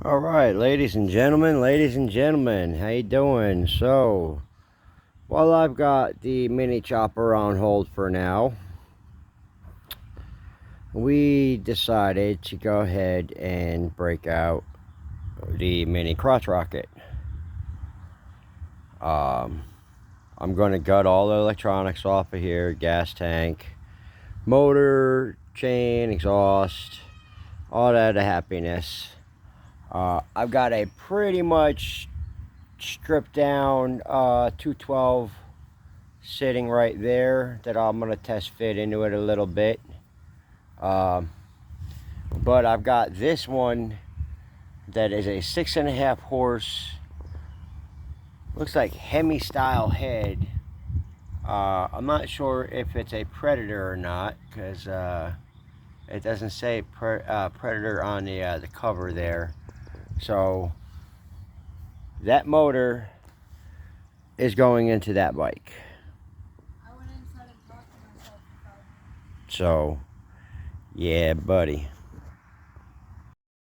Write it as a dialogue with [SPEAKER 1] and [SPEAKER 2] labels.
[SPEAKER 1] All right, ladies and gentlemen, how you doing? So, while I've got the mini chopper on hold for now, we decided to go ahead and break out the mini crotch rocket. I'm going to gut all the electronics off of here, gas tank, motor, chain, exhaust, all that happiness. I've got a pretty much stripped down 212 sitting right there that I'm going to test fit into it a little bit. But I've got this one that is a 6.5 horse, looks like Hemi style head. I'm not sure if it's a Predator or not, because it doesn't say Predator on the cover there. So that motor is going into that bike. So, yeah, buddy.